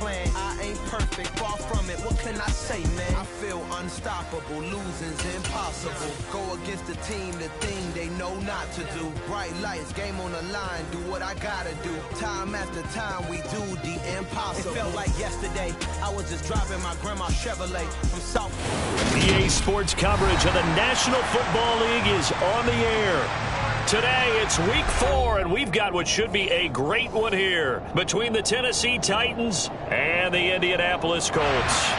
plan. I ain't perfect, far from it. What can I say, man? I feel unstoppable. Losing's impossible. Go against the team, the thing they know not to do. Bright lights, game on the line. Do what I gotta do. Time after time, we do the impossible. It felt like yesterday. I was just driving my grandma's Chevrolet from South. EA Sports coverage of the National Football League is on the air. Today, it's week 4, and we've got what should be a great one here between the Tennessee Titans and the Indianapolis Colts.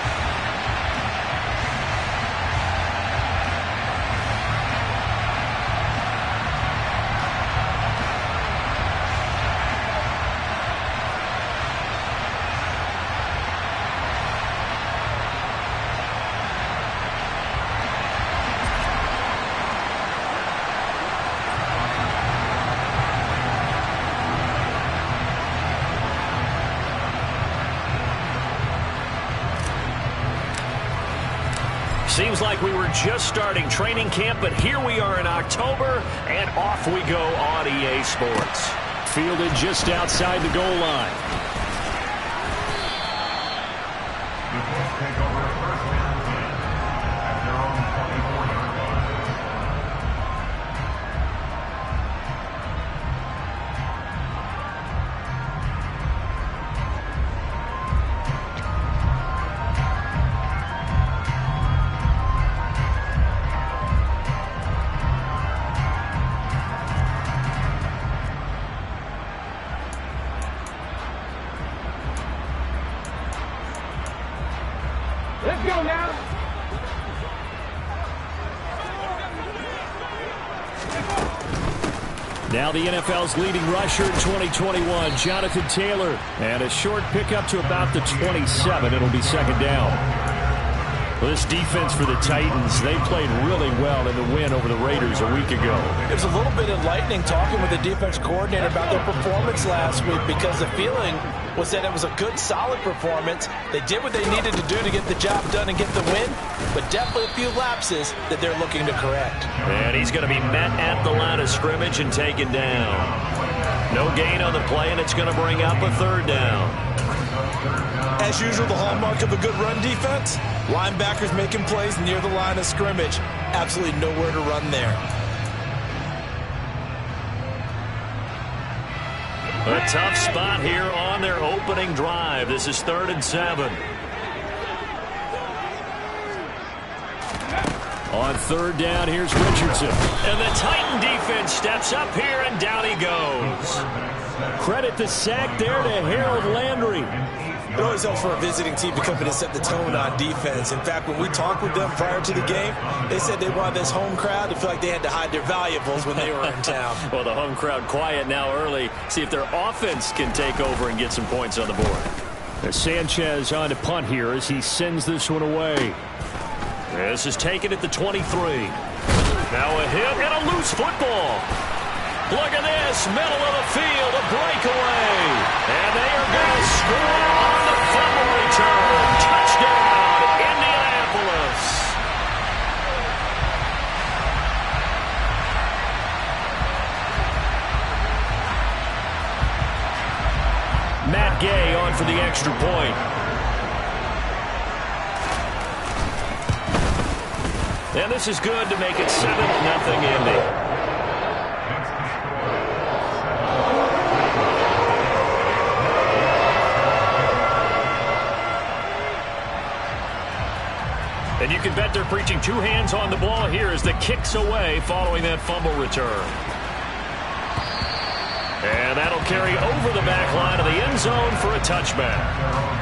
Seems like we were just starting training camp, but here we are in October, and off we go on EA Sports. Fielded just outside the goal line. Take over first down at their own 24-yard line. Let's go now. Now the NFL's leading rusher in 2021, Jonathan Taylor. And a short pickup to about the 27. It'll be second down. Well, this defense for the Titans, they played really well in the win over the Raiders a week ago. It was a little bit enlightening talking with the defense coordinator about their performance last week, because the feeling was that it was a good, solid performance. They did what they needed to do to get the job done and get the win, but definitely a few lapses that they're looking to correct. And he's going to be met at the line of scrimmage and taken down. No gain on the play, and it's going to bring up a third down. As usual, the hallmark of a good run defense, linebackers making plays near the line of scrimmage. Absolutely nowhere to run there. A tough spot here on their opening drive. This is 3rd and 7. On 3rd down, here's Richardson. And the Titan defense steps up here, and down he goes. Credit the sack there to Harold Landry. It always helps for a visiting team to come in and set the tone on defense. In fact, when we talked with them prior to the game, they said they wanted this home crowd to feel like they had to hide their valuables when they were in town. Well, the home crowd quiet now early. See if their offense can take over and get some points on the board. There's Sanchez on to punt here as he sends this one away. This is taken at the 23. Now a hit and a loose football. Look at this, middle of the field, a breakaway. And they are going to score on the fumble return. Touchdown, Indianapolis. Matt Gay on for the extra point. And this is good to make it 7-0 Indy. And you can bet they're preaching 2 hands on the ball here as the kick's away following that fumble return. And that'll carry over the back line of the end zone for a touchback.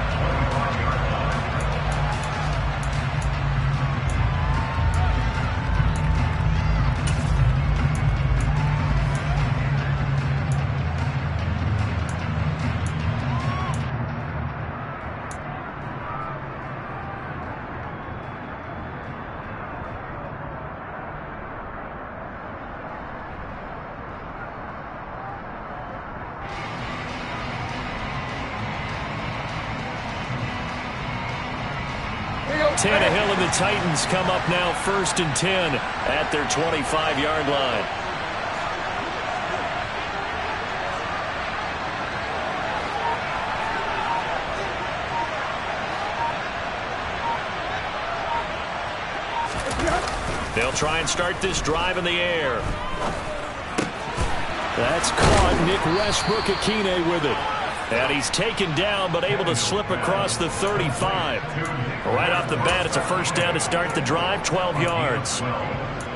Tannehill and the Titans come up now 1st and 10 at their 25-yard line. They'll try and start this drive in the air. That's caught. Nick Westbrook-Akine with it. And he's taken down, but able to slip across the 35. Right off the bat, it's a first down to start the drive, 12 yards.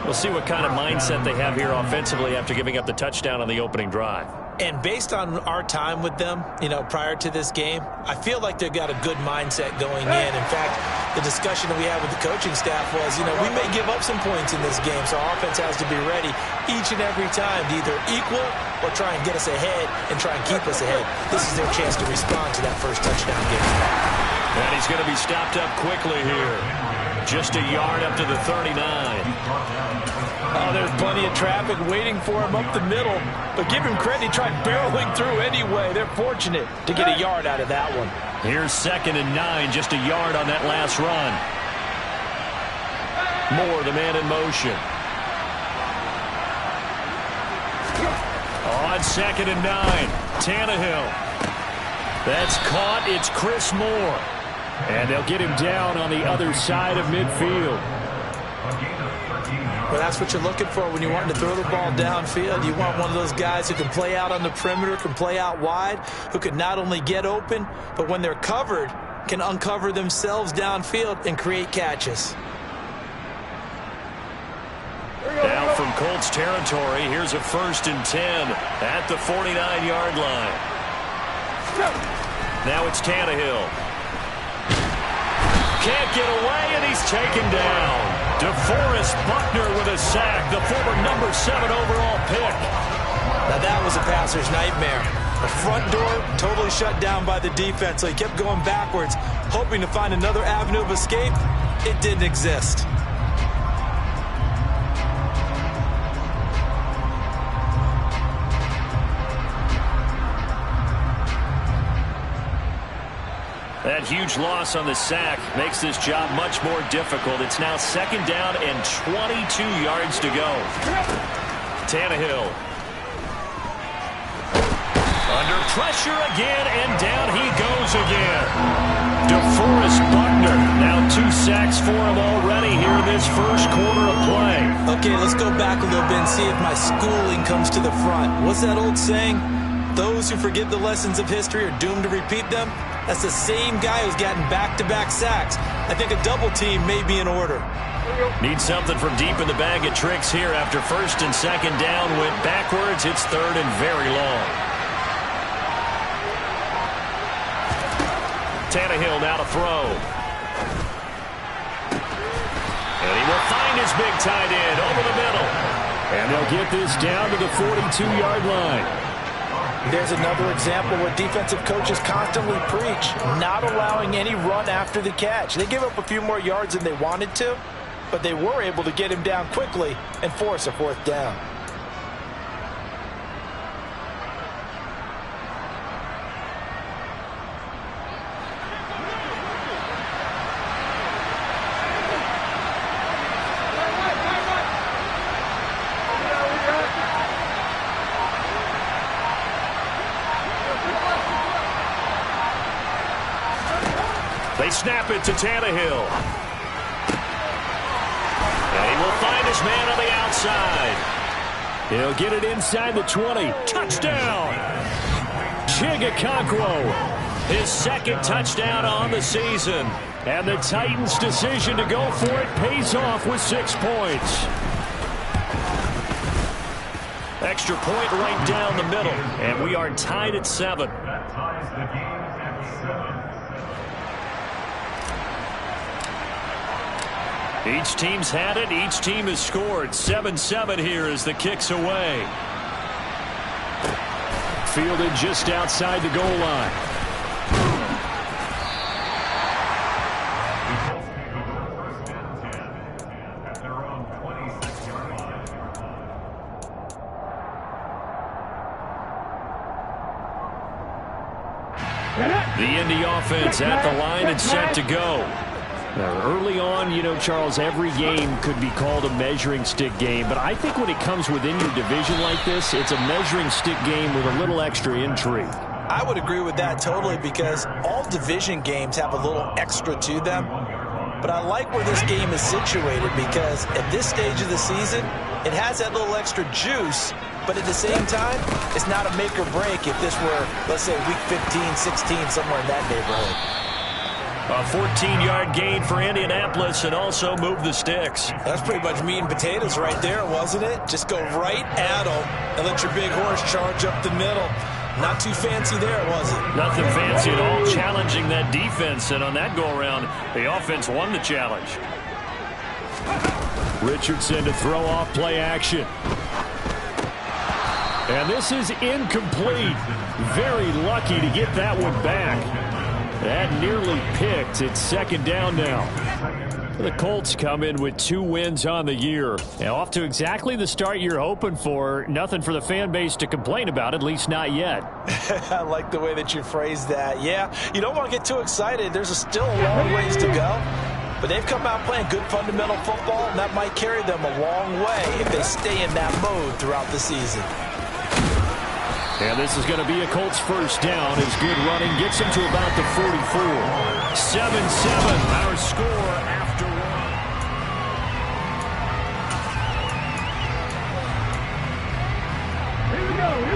We'll see what kind of mindset they have here offensively after giving up the touchdown on the opening drive. And based on our time with them, prior to this game, I feel like they've got a good mindset going in. In fact, the discussion that we had with the coaching staff was, we may give up some points in this game, so our offense has to be ready each and every time to either equal or try and get us ahead and try and keep us ahead. This is their chance to respond to that first touchdown game. And he's going to be stopped up quickly here. Just a yard up to the 39. Oh, there's plenty of traffic waiting for him up the middle. But give him credit, he tried barreling through anyway. They're fortunate to get a yard out of that one. Here's 2nd and 9, just a yard on that last run. Moore, the man in motion. On 2nd and 9, Tannehill. That's caught. It's Chris Moore. And they'll get him down on the other side of midfield. Well, that's what you're looking for when you want to throw the ball downfield. You want one of those guys who can play out on the perimeter, can play out wide, who can not only get open, but when they're covered, can uncover themselves downfield and create catches. Now from Colts territory, here's a 1st and 10 at the 49-yard line. Now it's Tannehill. Can't get away, and he's taken down. DeForest Buckner with a sack, the former number 7 overall pick. Now that was a passer's nightmare. The front door totally shut down by the defense, so he kept going backwards, hoping to find another avenue of escape. It didn't exist. That huge loss on the sack makes this job much more difficult. It's now 2nd down and 22 yards to go. Tannehill. Under pressure again, and down he goes again. DeForest Buckner. Now 2 sacks for him already here in this first quarter of play. Okay, let's go back a little bit and see if my schooling comes to the front. What's that old saying? Those who forget the lessons of history are doomed to repeat them. That's the same guy who's gotten back-to-back sacks. I think a double team may be in order. Need something from deep in the bag of tricks here after 1st and 2nd down. Went backwards. It's 3rd and very long. Tannehill now to throw. And he will find his big tight end over the middle. And they'll get this down to the 42-yard line. There's another example where defensive coaches constantly preach, not allowing any run after the catch. They give up a few more yards than they wanted to, but they were able to get him down quickly and force a 4th down. They snap it to Tannehill. And he will find his man on the outside. He'll get it inside the 20. Touchdown! Chigakonkwo, his 2nd touchdown on the season. And the Titans' decision to go for it pays off with 6 points. Extra point right down the middle. And we are tied at 7. That ties the game at 7. Each team's had it. Each team has scored. 7-7 here as the kick's away. Fielded just outside the goal line. First and 10 at their own 26-yard line. The Indy offense at the line and set to go. Now, early on, Charles, every game could be called a measuring stick game, but I think when it comes within your division like this, it's a measuring stick game with a little extra intrigue. I would agree with that totally because all division games have a little extra to them. But I like where this game is situated because at this stage of the season, it has that little extra juice, but at the same time, it's not a make or break if this were, let's say, week 15, 16, somewhere in that neighborhood. A 14-yard gain for Indianapolis and also move the sticks. That's pretty much meat and potatoes right there, wasn't it? Just go right at them and let your big horse charge up the middle. Not too fancy there, was it? Nothing fancy at all, challenging that defense. And on that go-around, the offense won the challenge. Richardson to throw off play action. And this is incomplete. Very lucky to get that one back. That nearly picked. It's second down now. The Colts come in with 2 wins on the year. And off to exactly the start you're hoping for. Nothing for the fan base to complain about, at least not yet. I like the way that you phrased that. Yeah, you don't want to get too excited. There's still a long ways to go. But they've come out playing good fundamental football, and that might carry them a long way if they stay in that mode throughout the season. And this is going to be a Colts first down as good running gets them to about the 44. 7-7, our score after one.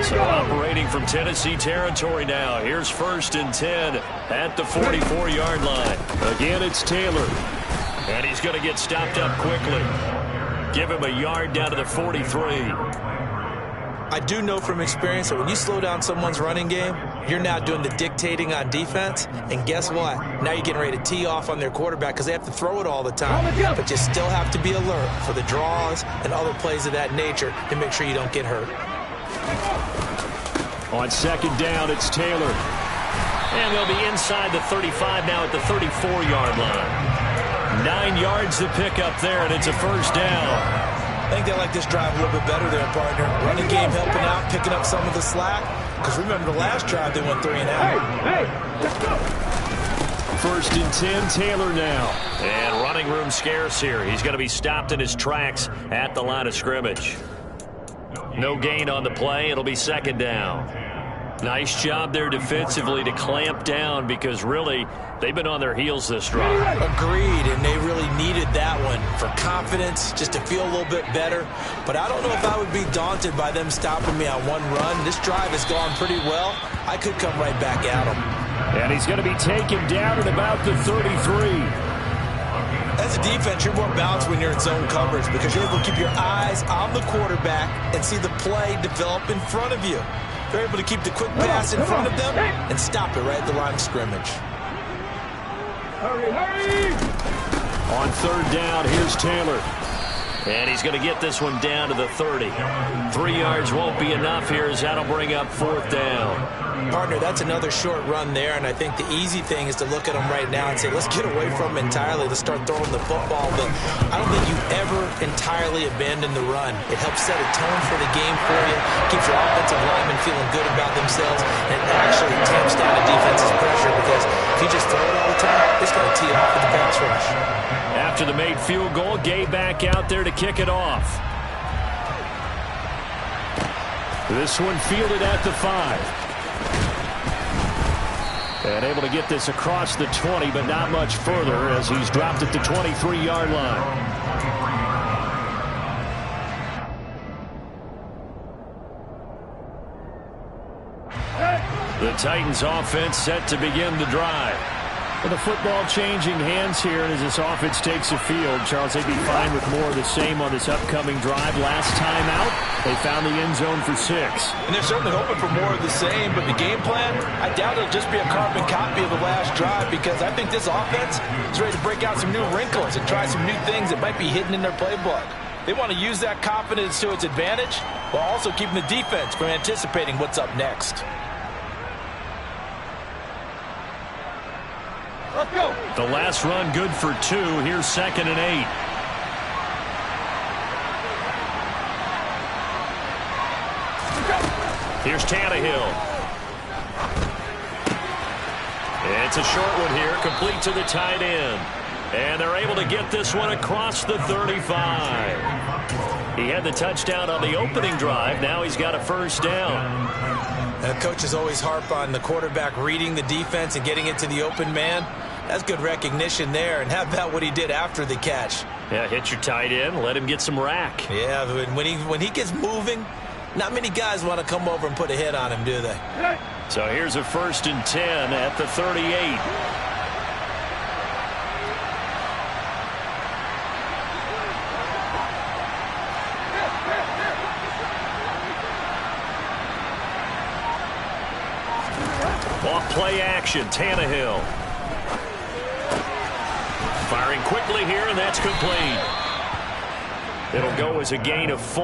So operating from Tennessee territory now. Here's 1st and 10 at the 44-yard line. Again, it's Taylor. And he's going to get stopped up quickly. Give him a yard down to the 43. I do know from experience that when you slow down someone's running game, you're now doing the dictating on defense. And guess what? Now you're getting ready to tee off on their quarterback because they have to throw it all the time. But you still have to be alert for the draws and other plays of that nature to make sure you don't get hurt. On 2nd down, it's Taylor. And they'll be inside the 35 now at the 34-yard line. 9 yards to pick up there, and it's a first down. I think they like this drive a little bit better there, partner. Running game helping out, picking up some of the slack. Because remember the last drive, they went 3 and out. First and 10, Taylor now. And running room scarce here. He's going to be stopped in his tracks at the line of scrimmage. No gain on the play. It'll be 2nd down. Nice job there defensively to clamp down because really they've been on their heels this drive. Agreed, and they really needed that one for confidence, just to feel a little bit better. But I don't know if I would be daunted by them stopping me on one run. This drive has gone pretty well. I could come right back at them. And he's going to be taken down at about the 33. As a defense, you're more balanced when you're in zone coverage because you're able to keep your eyes on the quarterback and see the play develop in front of you. They're able to keep the quick pass in front of them and stop it right at the line of scrimmage. Hurry. On 3rd down, here's Taylor. And he's going to get this one down to the 30. 3 yards won't be enough here as that'll bring up 4th down. Partner, that's another short run there, and I think the easy thing is to look at them right now and say, let's get away from them entirely. Let's start throwing the football. But I don't think you ever entirely abandon the run. It helps set a tone for the game for you, keeps your offensive linemen feeling good about themselves, and it actually tamps down the defense's pressure because if you just throw it all the time, it's going to tee off with the pass rush. After the made field goal, Gay back out there to kick it off. This one fielded at the 5. And able to get this across the 20, but not much further as he's dropped at the 23-yard line. The Titans offense set to begin the drive. With the football changing hands here as this offense takes the field. Charles, they'd be fine with more of the same on this upcoming drive. Last time out, they found the end zone for 6. And they're certainly hoping for more of the same, but the game plan, I doubt it'll just be a carbon copy of the last drive because I think this offense is ready to break out some new wrinkles and try some new things that might be hidden in their playbook. They want to use that confidence to its advantage while also keeping the defense from anticipating what's up next. Let's go. The last run good for 2. Here's 2nd and 8. Here's Tannehill. It's a short one here, complete to the tight end. And they're able to get this one across the 35. He had the touchdown on the opening drive. Now he's got a first down. Coaches always harp on the quarterback reading the defense and getting it to the open man. That's good recognition there. And how about what he did after the catch? Yeah, hit your tight end, let him get some rack. Yeah, when he gets moving, not many guys want to come over and put a hit on him, do they? So here's a 1st and 10 at the 38. Off play action, Tannehill. Firing quickly here, and that's complete. It'll go as a gain of 4,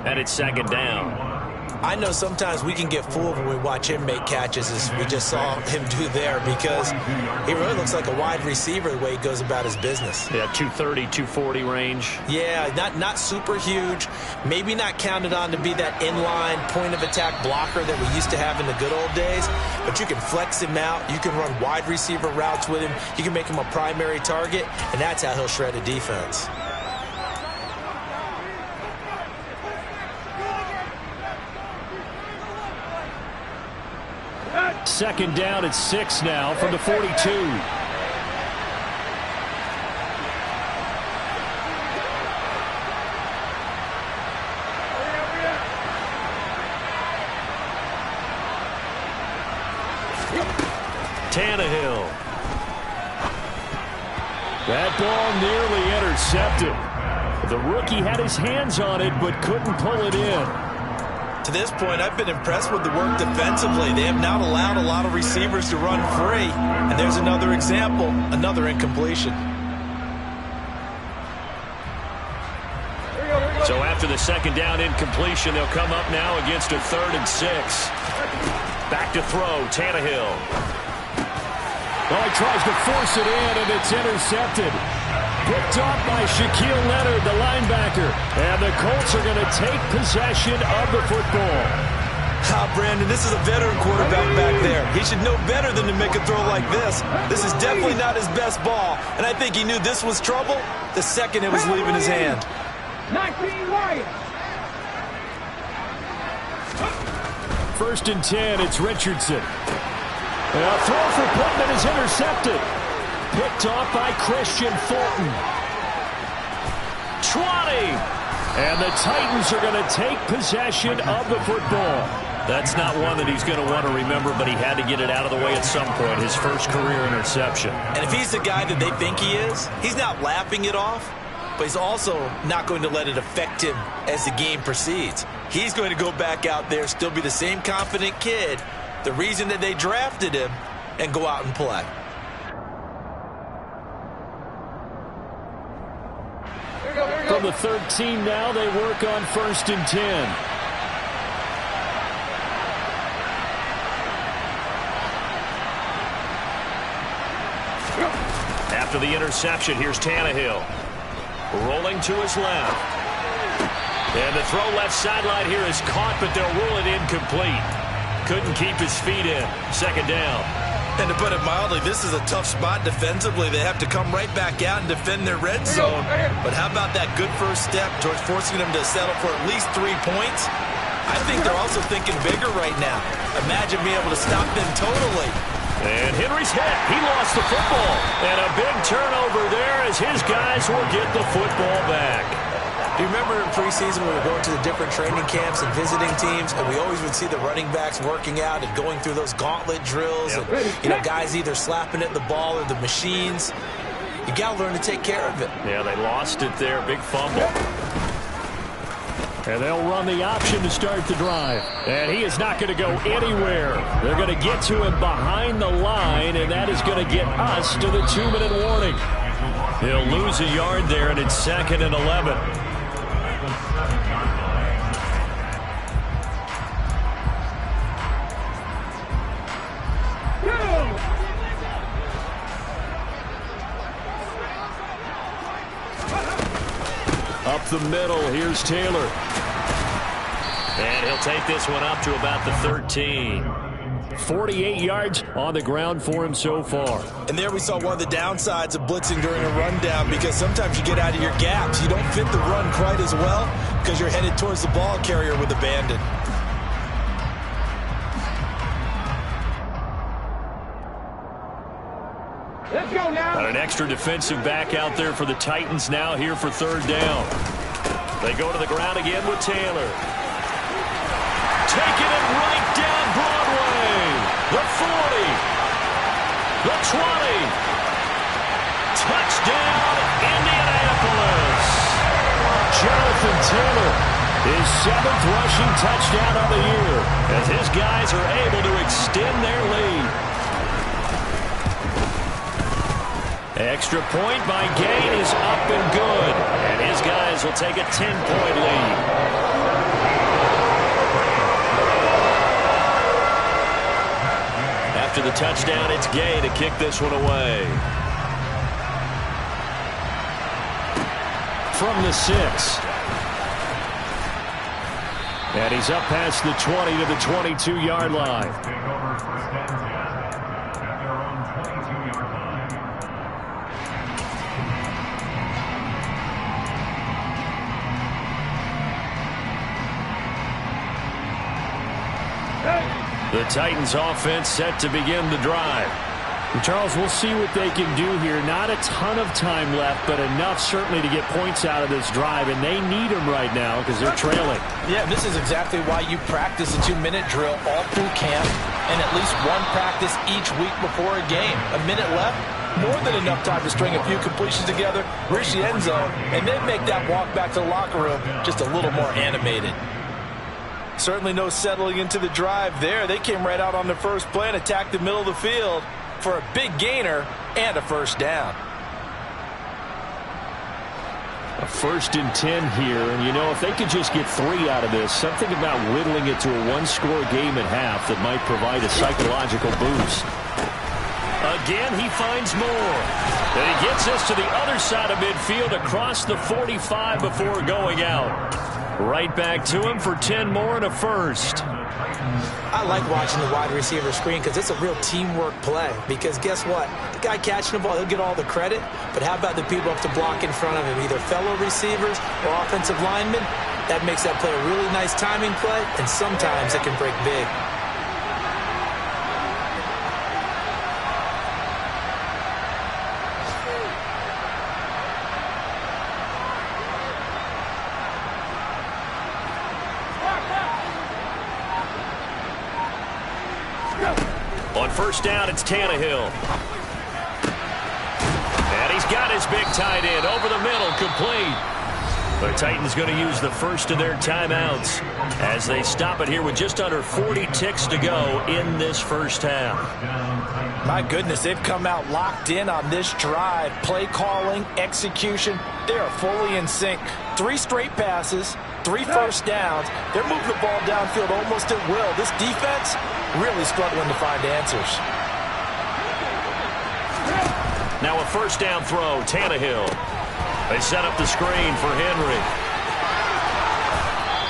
and it's 2nd down. I know sometimes we can get fooled when we watch him make catches, as we just saw him do there, because he really looks like a wide receiver the way he goes about his business. Yeah, 230, 240 range. Yeah, not super huge. Maybe not counted on to be that inline point-of-attack blocker that we used to have in the good old days, but you can flex him out. You can run wide receiver routes with him. You can make him a primary target, and that's how he'll shred a defense. Second down at 6 now from the 42. Tannehill. That ball nearly intercepted. The rookie had his hands on it but couldn't pull it in. To this point, I've been impressed with the work defensively. They have not allowed a lot of receivers to run free. And there's another example, another incompletion. So after the 2nd down incompletion, they'll come up now against a 3rd and 6. Back to throw, Tannehill. Well, he tries to force it in, and it's intercepted. Picked off by Shaquille Leonard, the linebacker. And the Colts are going to take possession of the football. Brandon, this is a veteran quarterback back there. He should know better than to make a throw like this. This is definitely not his best ball. And I think he knew this was trouble the second it was leaving his hand. 19 Lions. 1st and 10, it's Richardson. And a throw for Pittman is intercepted. Picked off by Christian Fulton. 20! And the Titans are going to take possession of the football. That's not one that he's going to want to remember, but he had to get it out of the way at some point, his first career interception. And if he's the guy that they think he is, he's not laughing it off, but he's also not going to let it affect him as the game proceeds. He's going to go back out there, still be the same confident kid, the reason that they drafted him, and go out and play. From the 13 now, they work on 1st and 10. After the interception, here's Tannehill. Rolling to his left. And the throw left sideline here is caught, but they'll rule it incomplete. Couldn't keep his feet in. 2nd down. And to put it mildly, this is a tough spot defensively. They have to come right back out and defend their red zone. But how about that good first step towards forcing them to settle for at least 3 points? I think they're also thinking bigger right now. Imagine being able to stop them totally. And Henry's hit. He lost the football. And a big turnover there as his guys will get the football back. Do you remember in preseason when we were going to the different training camps and visiting teams, and we always would see the running backs working out and going through those gauntlet drills, and guys either slapping at the ball or the machines. You got to learn to take care of it. Yeah, they lost it there. Big fumble. And they'll run the option to start the drive. And he is not going to go anywhere. They're going to get to him behind the line, and that is going to get us to the 2-minute warning. He'll lose a yard there, and it's 2nd and 11. Up the middle, here's Taylor. And he'll take this one up to about the 13. 48 yards on the ground for him so far. And there we saw one of the downsides of blitzing during a rundown, because sometimes you get out of your gaps. You don't fit the run quite as well because you're headed towards the ball carrier with abandon. Let's go now. Got an extra defensive back out there for the Titans now here for third down. They go to the ground again with Taylor. Taking it right down Broadway. The 40. The 20. Touchdown, Indianapolis. Jonathan Taylor, his 7th rushing touchdown of the year, as his guys are able to extend their lead. Extra point by Gain is up and good, and his guys will take a 10-point lead. After the touchdown, it's Gay to kick this one away. From the 6. And he's up past the 20 to the 22-yard line. Take over first and 10 at their own 22-yard line. The Titans offense set to begin the drive. And Charles, we'll see what they can do here. Not a ton of time left, but enough certainly to get points out of this drive, and they need them right now because they're trailing. Yeah, this is exactly why you practice a 2-minute drill all through camp and at least one practice each week before a game. A minute left, more than enough time to string a few completions together, reach the end zone, and then make that walk back to the locker room just a little more animated. Certainly no settling into the drive there. They came right out on the first play and attacked the middle of the field for a big gainer and a first down. A 1st and 10 here, and you know, if they could just get 3 out of this, something about whittling it to a 1-score game at half that might provide a psychological boost. Again, he finds more. And he gets us to the other side of midfield across the 45 before going out. Right back to him for 10 more and a first. I like watching the wide receiver screen because it's a real teamwork play. Because guess what? The guy catching the ball, he'll get all the credit. But how about the people up to block in front of him, either fellow receivers or offensive linemen? That makes that play a really nice timing play, and sometimes it can break big. On first down, it's Tannehill. And he's got his big tight end over the middle, complete. The Titans going to use the first of their timeouts as they stop it here with just under 40 ticks to go in this first half. My goodness, they've come out locked in on this drive. Play calling, execution, they are fully in sync. 3 straight passes, 3 first downs. They're moving the ball downfield almost at will. This defense really struggling to find answers. Now a first down throw, Tannehill. They set up the screen for Henry.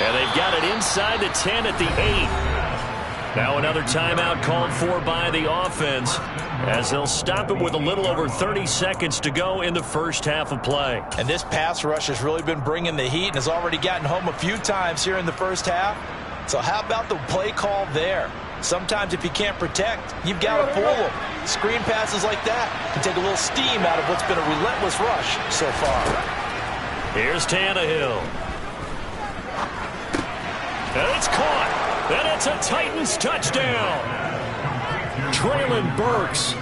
And they've got it inside the 10 at the 8. Now another timeout called for by the offense as they'll stop it with a little over 30 seconds to go in the first half of play. And this pass rush has really been bringing the heat and has already gotten home a few times here in the first half. So how about the play call there? Sometimes if you can't protect, you've got to fool them. Screen passes like that can take a little steam out of what's been a relentless rush so far. Here's Tannehill. And it's caught. And it's a Titans touchdown. Traylon Burks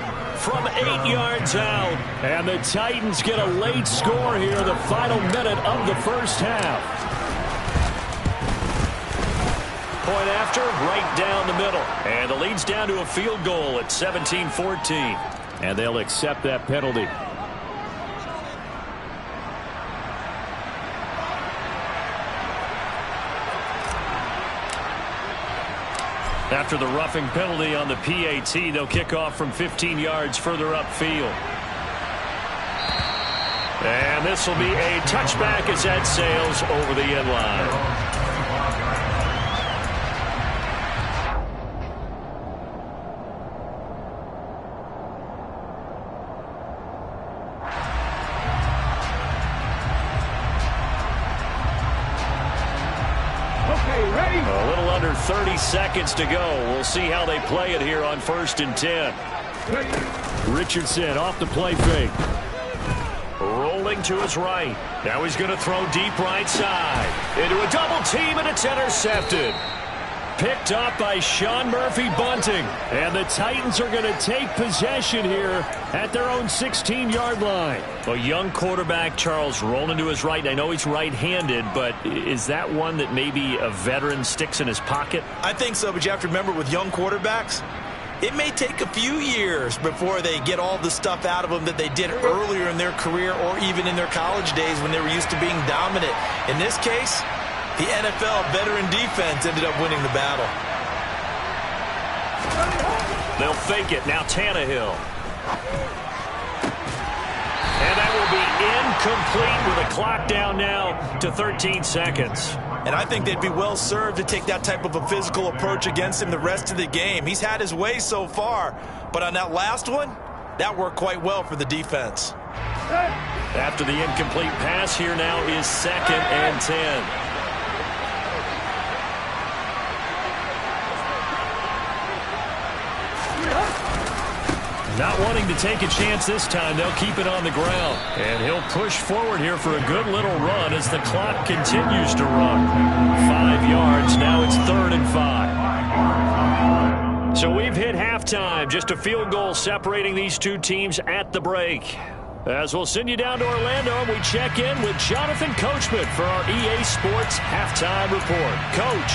from 8 yards out. And the Titans get a late score here, the final minute of the first half. Point after, right down the middle. And the lead's down to a field goal at 17-14. And they'll accept that penalty. After the roughing penalty on the PAT, they'll kick off from 15 yards further upfield. And this will be a touchback as that sails over the end line. A little under 30 seconds to go. We'll see how they play it here on 1st and 10. Richardson off the play fake. Rolling to his right. Now he's going to throw deep right side. Into a double team, and it's intercepted. Picked up by Sean Murphy-Bunting. And the Titans are going to take possession here at their own 16-yard line. A young quarterback, Charles, rolling to his right. I know he's right-handed, but is that one that maybe a veteran sticks in his pocket? I think so, but you have to remember with young quarterbacks, it may take a few years before they get all the stuff out of them that they did earlier in their career or even in their college days when they were used to being dominant. In this case, the NFL veteran defense ended up winning the battle. They'll fake it. Now Tannehill. And that will be incomplete with a clock down now to 13 seconds. And I think they'd be well served to take that type of a physical approach against him the rest of the game. He's had his way so far, but on that last one, that worked quite well for the defense. After the incomplete pass, here now is 2nd and 10. Not wanting to take a chance this time, they'll keep it on the ground. And he'll push forward here for a good little run as the clock continues to run. 5 yards, now it's 3rd and 5. So we've hit halftime, just a field goal separating these two teams at the break. As we'll send you down to Orlando, and we check in with Jonathan Coachman for our EA Sports Halftime Report. Coach.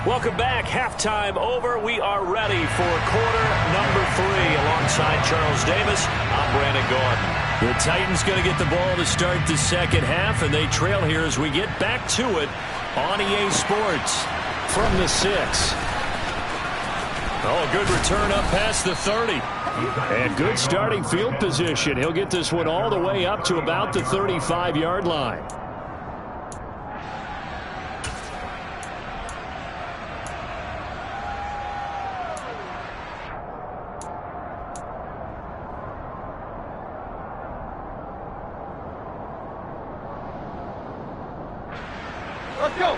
Welcome back. Halftime over. We are ready for quarter number 3. Alongside Charles Davis, I'm Brandon Gordon. The Titans going to get the ball to start the second half, and they trail here as we get back to it on EA Sports from the 6. Oh, a good return up past the 30. And good starting field position. He'll get this one all the way up to about the 35-yard line.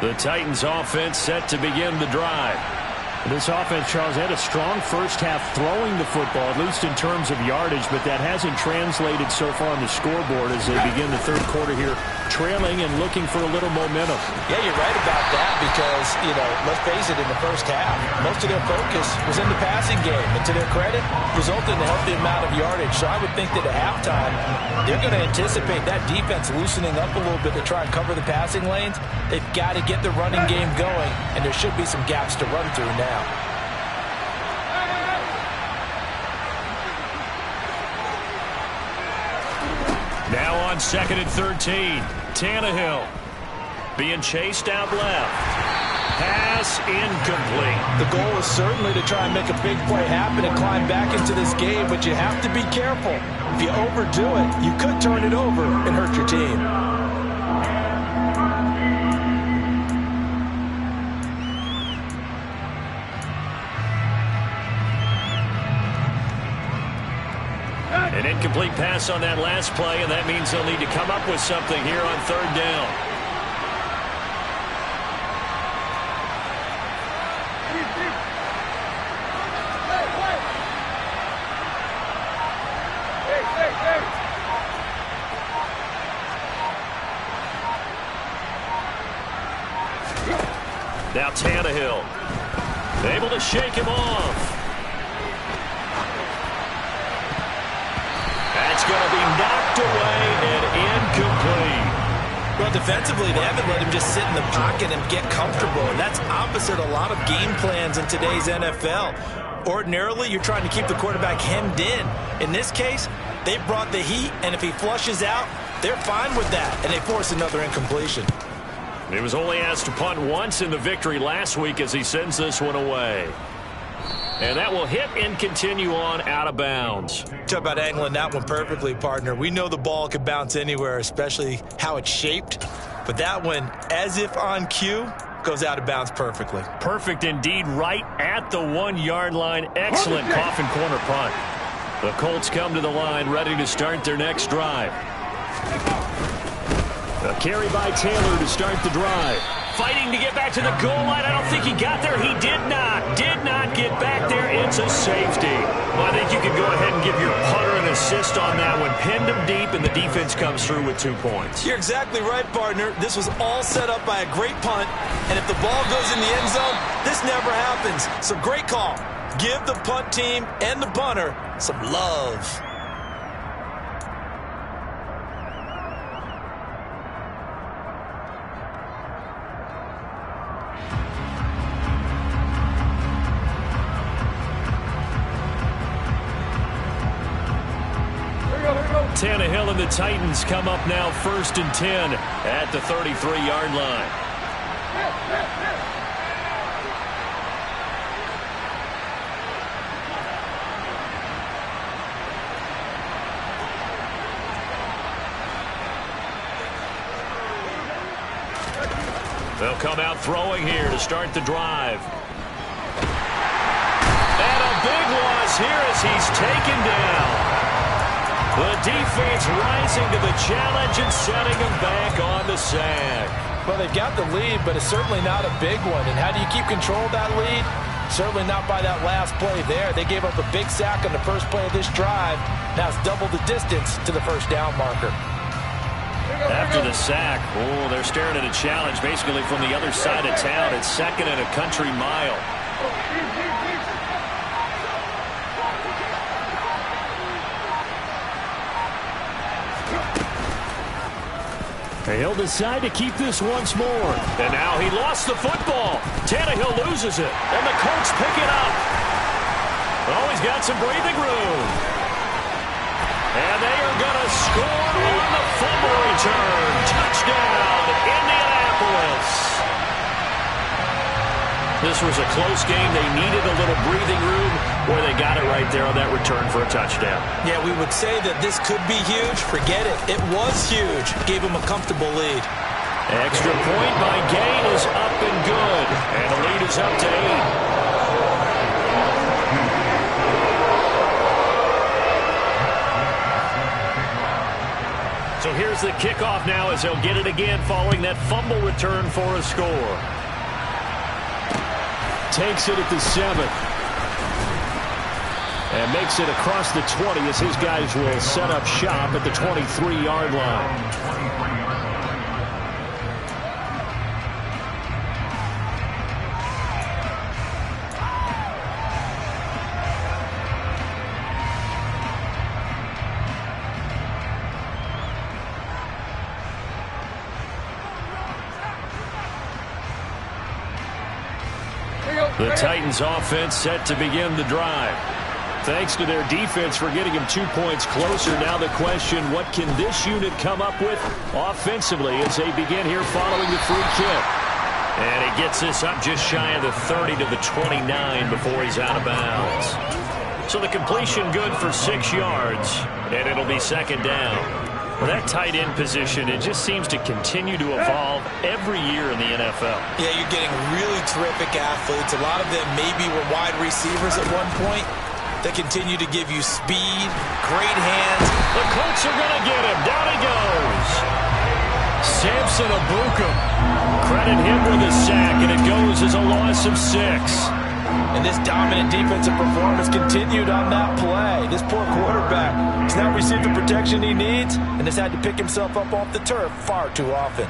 The Titans offense set to begin the drive. This offense, Charles, had a strong first half throwing the football, at least in terms of yardage, but that hasn't translated so far on the scoreboard as they begin the third quarter here, trailing and looking for a little momentum. Yeah, you're right about that because, let's face it, in the first half, most of their focus was in the passing game. And to their credit, resulted in a healthy amount of yardage. So I would think that at halftime, they're going to anticipate that defense loosening up a little bit to try and cover the passing lanes. They've got to get the running game going, and there should be some gaps to run through now. Now on 2nd and 13. Tannehill being chased out left. Pass incomplete. The goal is certainly to try and make a big play happen and climb back into this game, but you have to be careful. If you overdo it, you could turn it over and hurt your team. An incomplete pass on that last play, and that means they'll need to come up with something here on 3rd down. Now Tannehill, able to shake him off. That's going to be knocked away and incomplete. Well, defensively, they haven't let him just sit in the pocket and get comfortable, and that's opposite a lot of game plans in today's NFL. Ordinarily, you're trying to keep the quarterback hemmed in. In this case, they brought the heat, and if he flushes out, they're fine with that, and they force another incompletion. He was only asked to punt once in the victory last week as he sends this one away. And that will hit and continue on out of bounds. Talk about angling that one perfectly, partner. We know the ball can bounce anywhere, especially how it's shaped. But that one, as if on cue, goes out of bounds perfectly. Perfect indeed, right at the 1-yard line. Excellent coffin corner punt. The Colts come to the line ready to start their next drive. A carry by Taylor to start the drive. Fighting to get back to the goal line. I don't think he got there. He did not. Did not get back there. It's a safety. Well, I think you could go ahead and give your punter an assist on that one. Pinned him deep, and the defense comes through with 2 points. You're exactly right, partner. This was all set up by a great punt, and if the ball goes in the end zone, this never happens. So great call. Give the punt team and the punter some love. Tannehill and the Titans come up now 1st and 10 at the 33-yard line. They'll come out throwing here to start the drive. And a big loss here as he's taken down. The defense rising to the challenge and setting him back on the sack. Well, they've got the lead, but it's certainly not a big one. And how do you keep control of that lead? Certainly not by that last play there. They gave up a big sack on the first play of this drive. Now it's double the distance to the first down marker. After the sack, they're staring at a challenge basically from the other side of town. It's 2nd and a country mile. He'll decide to keep this once more. And now he lost the football. Tannehill loses it. And the Colts pick it up. Oh, he's got some breathing room. And they are going to score on the fumble return. Touchdown, Indianapolis. This was a close game. They needed a little breathing room. Boy, they got it right there on that return for a touchdown. Yeah, we would say that this could be huge. Forget it. It was huge. Gave him a comfortable lead. Extra point by Gain is up and good. And the lead is up to 8. So here's the kickoff now as he'll get it again following that fumble return for a score. Takes it at the 7. And makes it across the 20 as his guys will set up shop at the 23-yard line. The Titans offense set to begin the drive. Thanks to their defense for getting him 2 points closer. Now the question, what can this unit come up with offensively as they begin here following the free kick? And he gets this up just shy of the 30 to the 29 before he's out of bounds. So the completion good for 6 yards, and it'll be 2nd down. Well, that tight end position, it just seems to continue to evolve every year in the NFL. Yeah, you're getting really terrific athletes. A lot of them maybe were wide receivers at one point. They continue to give you speed, great hands. The Colts are going to get him. Down he goes. Samson Abukum. Credit him with a sack, and it goes as a loss of 6. And this dominant defensive performance continued on that play. This poor quarterback has not received the protection he needs and has had to pick himself up off the turf far too often.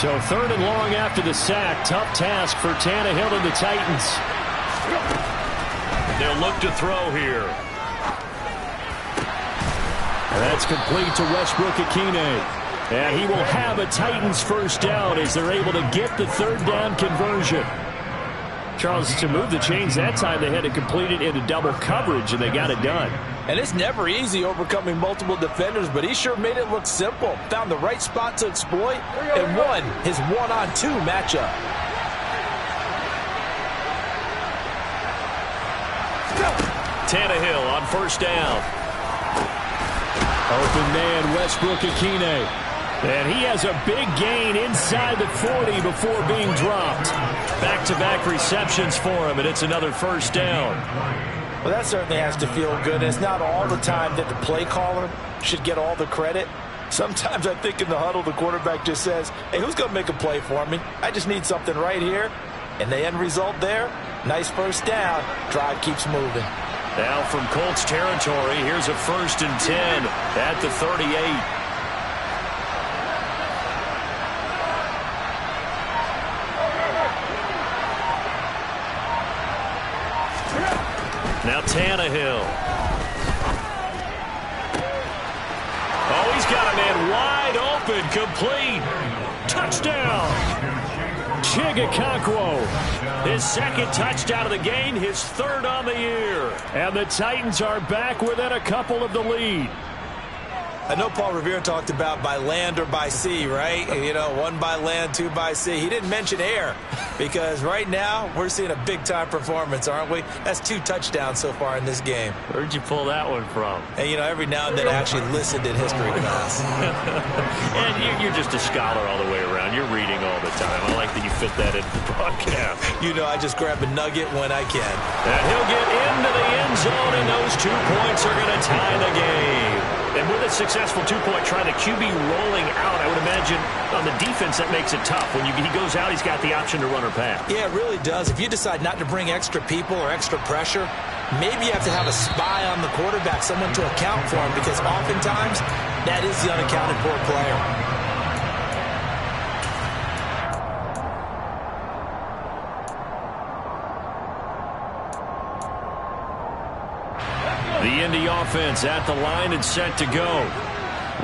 So 3rd and long after the sack. Tough task for Tannehill and the Titans. They'll look to throw here. That's complete to Westbrook-Ikhine. And he will have a Titans first down as they're able to get the 3rd down conversion. Charles, to move the chains that time, they had to complete it into double coverage, and they got it done. And it's never easy overcoming multiple defenders, but he sure made it look simple. Found the right spot to exploit and won his 1-on-2 matchup. Tannehill on 1st down. Open man, Westbrook-Ikhine. And he has a big gain inside the 40 before being dropped. Back-to-back receptions for him, and it's another 1st down. Well, that certainly has to feel good. And it's not all the time that the play caller should get all the credit. Sometimes I think in the huddle, the quarterback just says, hey, who's going to make a play for me? I just need something right here. And the end result there, nice first down. Drive keeps moving. Now from Colts territory, here's a 1st and 10 at the 38. Now Tannehill. Oh, he's got a man wide open, complete. Touchdown. Chigakonkwo. His 2nd touchdown of the game, his 3rd on the year. And the Titans are back within a couple of the lead. I know Paul Revere talked about by land or by sea, right? You know, 1 by land, 2 by sea. He didn't mention air because right now we're seeing a big-time performance, aren't we? That's 2 touchdowns so far in this game. Where'd you pull that one from? And, you know, every now and then I actually listened in history class. And you're just a scholar all the way around. You're reading all the time. I like that you fit that into the broadcast. You know, I just grab a nugget when I can. And he'll get into the end zone, and those 2 points are going to tie the game. And with a successful 2-point try, the QB rolling out, I would imagine on the defense that makes it tough. When he goes out, he's got the option to run or pass. Yeah, it really does. If you decide not to bring extra people or extra pressure, maybe you have to have a spy on the quarterback, someone to account for him, because oftentimes that is the unaccounted for player. The Indy offense at the line and set to go.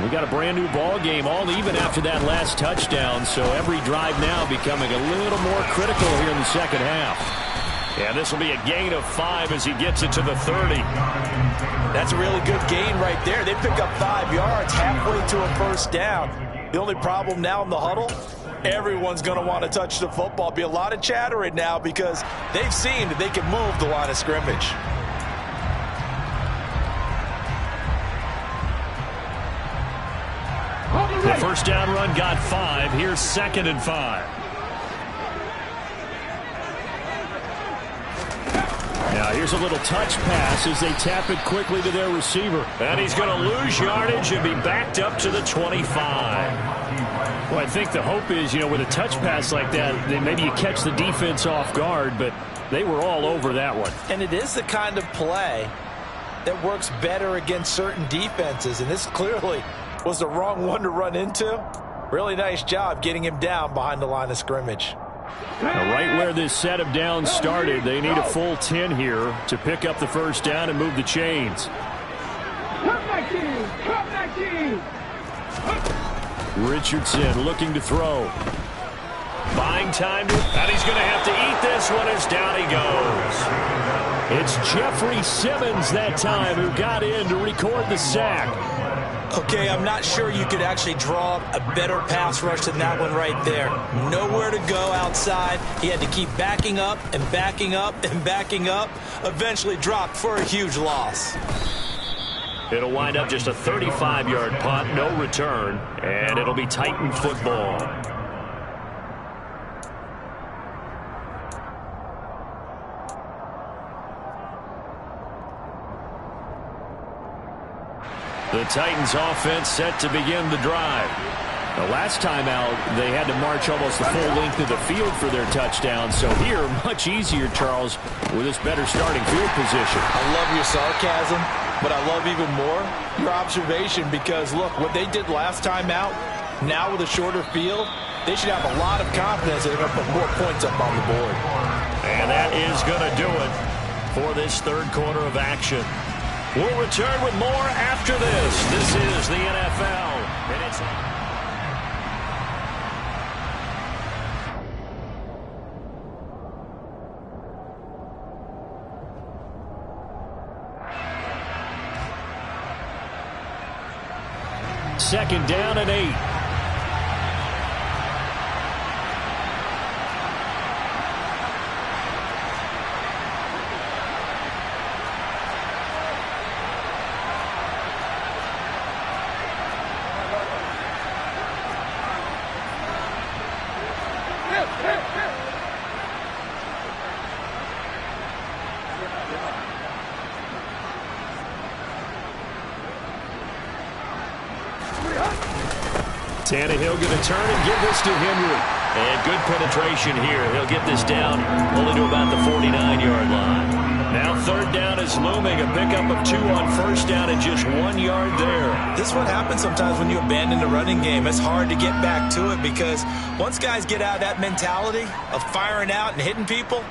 We got a brand new ball game, all even after that last touchdown, so every drive now becoming a little more critical here in the second half. And this will be a gain of 5 as he gets it to the 30. That's a really good gain right there. They pick up 5 yards halfway to a first down. The only problem now in the huddle, everyone's going to want to touch the football. Be a lot of chatter right now because they've seen that they can move the line of scrimmage. The first down run got 5. Here's 2nd and 5. Now here's a little touch pass as they tap it quickly to their receiver. And he's going to lose yardage and be backed up to the 25. Well, I think the hope is, you know, with a touch pass like that, maybe you catch the defense off guard, but they were all over that one. And it is the kind of play that works better against certain defenses, and this clearly was the wrong one to run into. Really nice job getting him down behind the line of scrimmage. Now, right where this set of downs started, they need a full 10 here to pick up the first down and move the chains. Richardson looking to throw. Buying time, and he's going to have to eat this one as down he goes. It's Jeffrey Simmons that time who got in to record the sack. Okay, I'm not sure you could actually draw a better pass rush than that one right there. Nowhere to go outside. He had to keep backing up and backing up and backing up. Eventually dropped for a huge loss. It'll wind up just a 35-yard punt, no return, and it'll be Titan football. The Titans offense set to begin the drive. The last time out, they had to march almost the full length of the field for their touchdown. So here, much easier, Charles, with this better starting field position. I love your sarcasm, but I love even more your observation because, look, what they did last time out, now with a shorter field, they should have a lot of confidence that they're going to put more points up on the board. And that is going to do it for this third quarter of action. We'll return with more after this. This is the NFL, and it's second down and 8. Tannehill going to turn and give this to Henry. And good penetration here. He'll get this down only to about the 49-yard line. Now third down is looming. A pickup of 2 on first down and just 1 yard there. This is what happens sometimes when you abandon the running game. It's hard to get back to it because once guys get out of that mentality of firing out and hitting people,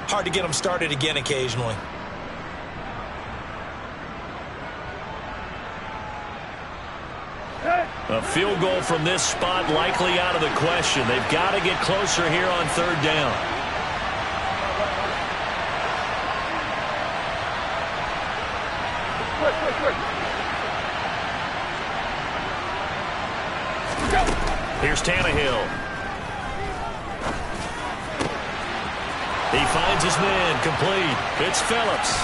hard to get them started again occasionally. A field goal from this spot likely out of the question. They've got to get closer here on third down. Here's Tannehill. He finds his man complete. It's Phillips.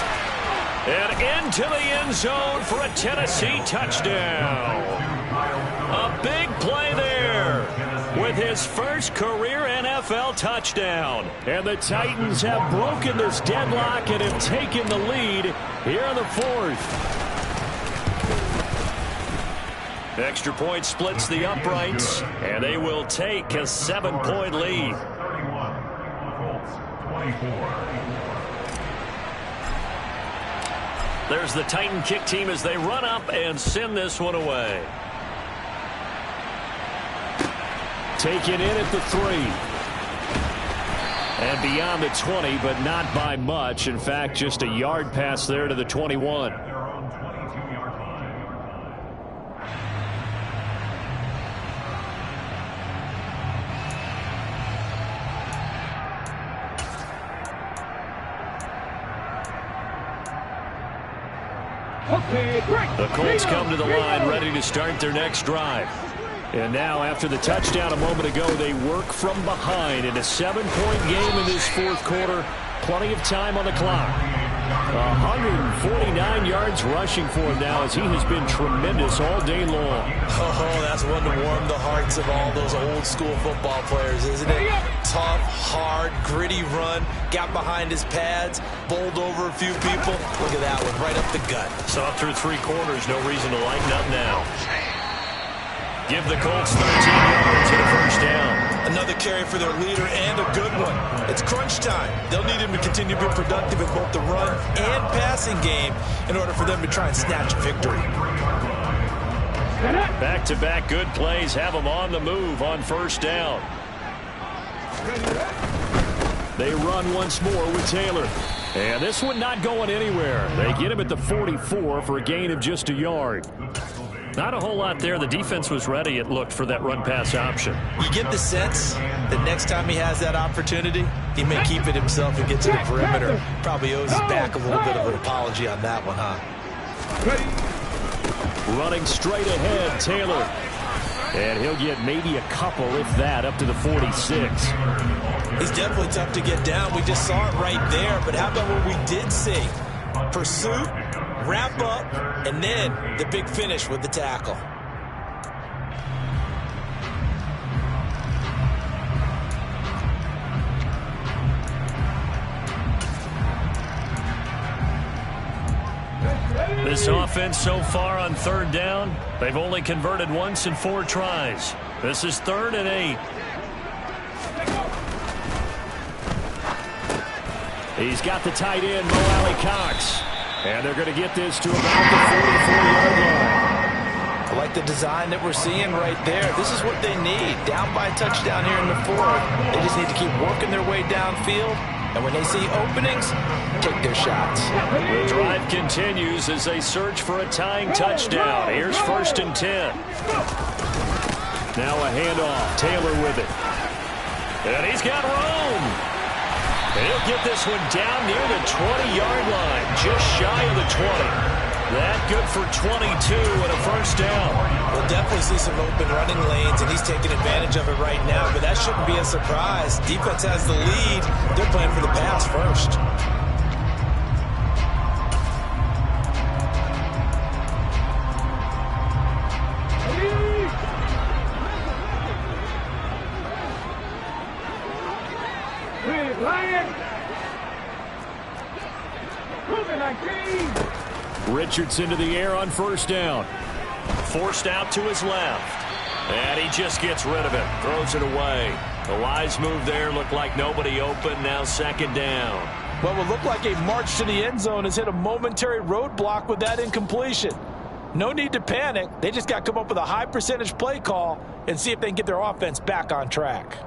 And into the end zone for a Tennessee touchdown. A big play there with his first career NFL touchdown. And the Titans have broken this deadlock and have taken the lead here in the fourth. Extra point splits the uprights, and they will take a 7-point lead. 31, Colts 24. There's the Titan kick team as they run up and send this one away. Taken in at the 3. And beyond the 20, but not by much. In fact, just a yard pass there to the 21. Their own 22-yard line. The Colts come to the line ready to start their next drive. And now, after the touchdown a moment ago, they work from behind in a 7-point game in this fourth quarter. Plenty of time on the clock. 149 yards rushing for him now as he has been tremendous all day long. Oh, that's one to warm the hearts of all those old school football players, isn't it? Tough, hard, gritty run. Got behind his pads, bowled over a few people. Look at that one, right up the gut. Saw through 3 quarters, no reason to lighten up now. Give the Colts 13 yards and a first down. Another carry for their leader and a good one. It's crunch time. They'll need him to continue to be productive in both the run and passing game in order for them to try and snatch a victory. Back-to-back good plays have them on the move on first down. They run once more with Taylor. And this one not going anywhere. They get him at the 44 for a gain of just a yard. Not a whole lot there. The defense was ready, it looked, for that run-pass option. You get the sense that next time he has that opportunity, he may keep it himself and get to the perimeter. Probably owes his back a little bit of an apology on that one, huh? Running straight ahead, Taylor. And he'll get maybe a couple, if that, up to the 46. He's definitely tough to get down. We just saw it right there. But how about what we did see? Pursuit, wrap up, and then the big finish with the tackle. This offense so far on third down, they've only converted once in 4 tries. This is 3rd and 8. He's got the tight end, Mo Alley Cox. And they're going to get this to about the 44-yard line. I like the design that we're seeing right there. This is what they need. Down by a touchdown here in the 4th. They just need to keep working their way downfield. And when they see openings, take their shots. The drive continues as they search for a tying touchdown. Here's 1st and 10. Now a handoff. Taylor with it. And he's got room. He'll get this one down near the 20-yard line, just shy of the 20. That good for 22 and a first down. We'll definitely see some open running lanes, and he's taking advantage of it right now, but that shouldn't be a surprise. Defense has the lead. They're playing for the pass first. Richardson to the air on first down. Forced out to his left. And he just gets rid of it. Throws it away. The wise move there. Looked like nobody open. Now second down. What would look like a march to the end zone has hit a momentary roadblock with that incompletion. No need to panic. They just got to come up with a high percentage play call and see if they can get their offense back on track.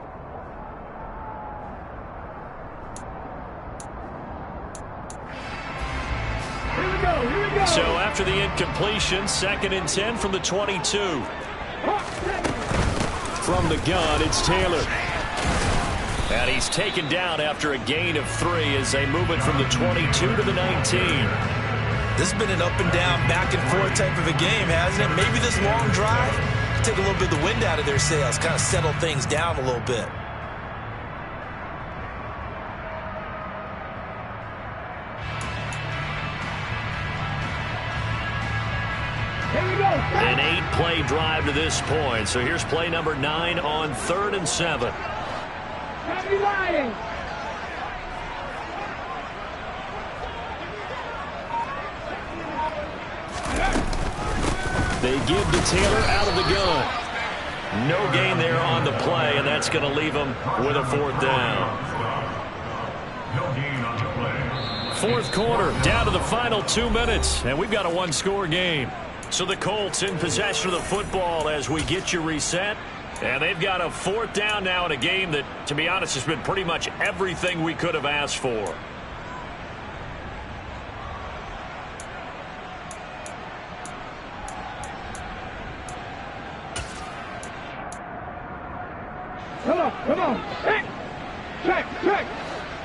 So after the incompletion, 2nd and 10 from the 22. From the gun, it's Taylor. And he's taken down after a gain of 3 as they move it from the 22 to the 19. This has been an up and down, back and forth type of a game, hasn't it? Maybe this long drive take a little bit of the wind out of their sails, kind of settle things down a little bit. An 8-play drive to this point. So here's play number 9 on 3rd and 7. They give to Taylor out of the gun. No gain there on the play, and that's going to leave them with a 4th down. No gain on the play. 4th quarter, down to the final 2 minutes, and we've got a 1-score game. So the Colts in possession of the football as we get you reset. And they've got a 4th down now in a game that, to be honest, has been pretty much everything we could have asked for. Come on. Hey. Check.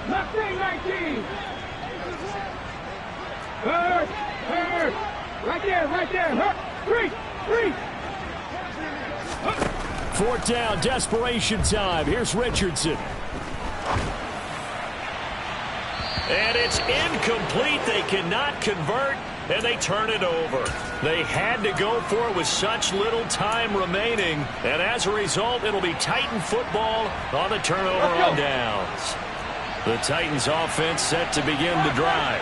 Left thing 19. Hurt. Right there. Hurt. Three. 4th down, desperation time. Here's Richardson. And it's incomplete. They cannot convert, and they turn it over. They had to go for it with such little time remaining, and as a result, it'll be Titan football on the turnover on downs. The Titans offense set to begin the drive.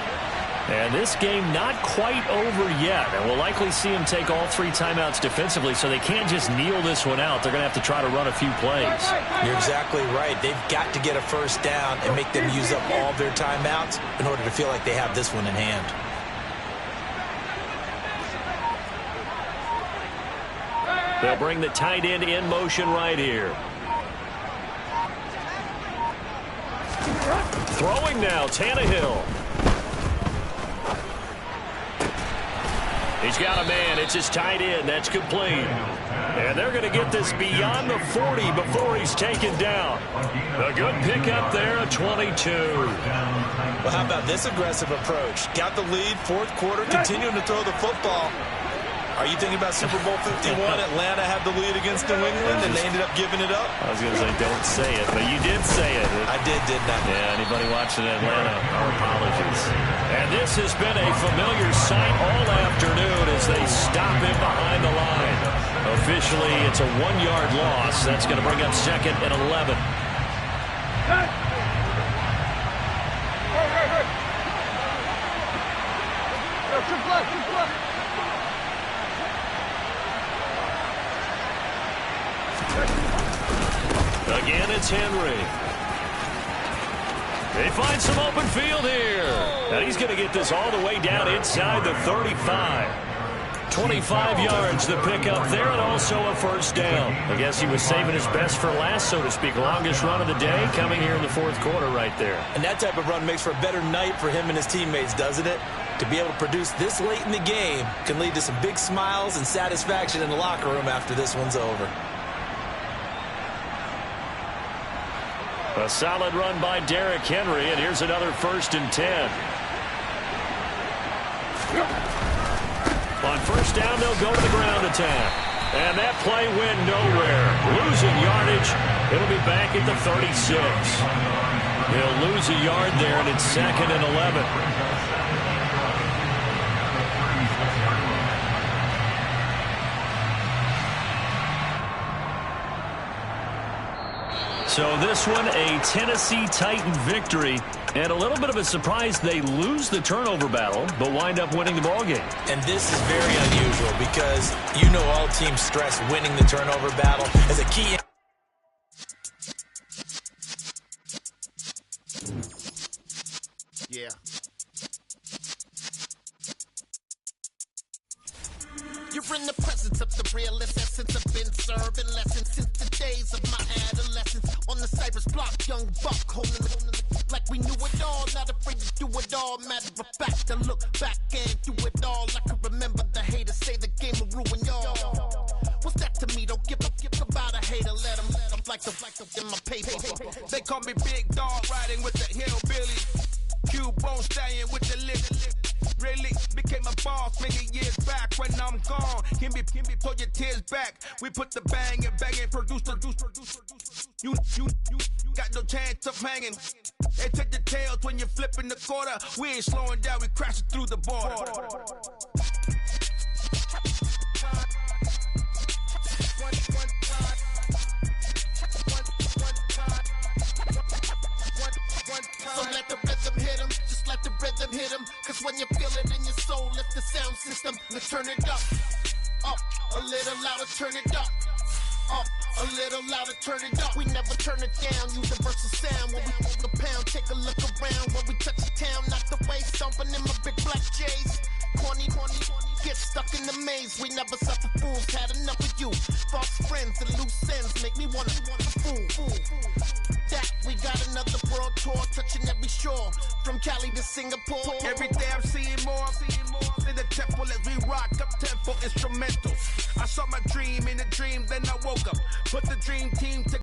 And this game not quite over yet. And we'll likely see them take all 3 timeouts defensively, so they can't just kneel this one out. They're going to have to try to run a few plays. You're exactly right. They've got to get a 1st down and make them use up all their timeouts in order to feel like they have this one in hand. They'll bring the tight end in motion right here. Throwing now, Tannehill. He's got a man. It's his tight end. That's complete. And they're going to get this beyond the 40 before he's taken down. A good pickup there, a 22. Well, how about this aggressive approach? Got the lead, 4th quarter, continuing to throw the football. Are you thinking about Super Bowl 51? Atlanta had the lead against New England, and they ended up giving it up? I was going to say, don't say it, but you did say it. I didn't I? Yeah, anybody watching Atlanta, our apologies. And this has been a familiar sight all afternoon as they stop him behind the line. Officially, it's a 1-yard loss. That's going to bring up 2nd and 11. Again, it's Henry. They find some open field here. And he's going to get this all the way down inside the 35. 25 yards to pick up there, and also a 1st down. I guess he was saving his best for last, so to speak. Longest run of the day coming here in the 4th quarter right there. And that type of run makes for a better night for him and his teammates, doesn't it? To be able to produce this late in the game can lead to some big smiles and satisfaction in the locker room after this one's over. A solid run by Derrick Henry, and here's another 1st and 10. On 1st down, they'll go to the ground attack. And that play went nowhere. Losing yardage. It'll be back at the 36. He'll lose a yard there, and it's 2nd and 11. So this one, a Tennessee Titan victory. And a little bit of a surprise, they lose the turnover battle, but wind up winning the ballgame. And this is very unusual because you know all teams stress winning the turnover battle as a key. Yeah. You're in the presence of the realest essence. I've been serving lessons since the days of my adolescence. On the Cypress block, young buck holding it like we knew it all. Not afraid to do it all. Matter of fact, I look back and do it all. I can remember the haters say the game will ruin y'all. What's that to me? Don't give about a hater. Let them like the in my paper. They call me Big Dog, riding with the hillbillies. Q-Bone stallion with the lip. Really became a boss many years back. When I'm gone, can be pull your tears back. We put the bang and produce. You got no chance of hanging. They take the tails when you're flipping the quarter. We ain't slowing down, we crashing through the border. So let the rhythm hit him, just let the rhythm hit him. Cause when you feel it in your soul, lift the sound system. Let's turn it up, a little louder, turn it up, a little louder, turn it up. We never turn it down, universal sound. When we move the pound, take a look around. When we touch the town, knock the way, stomping in my big black J's. Corny, get stuck in the maze. We never suffer fools, had enough of you. False friends and loose ends make me wanna fool. That we got another world tour, touching every shore, from Cali to Singapore. Every day I'm seeing more in the temple as we rock up tempo instrumentals. I saw my dream in a dream, then I woke up, put the dream team together.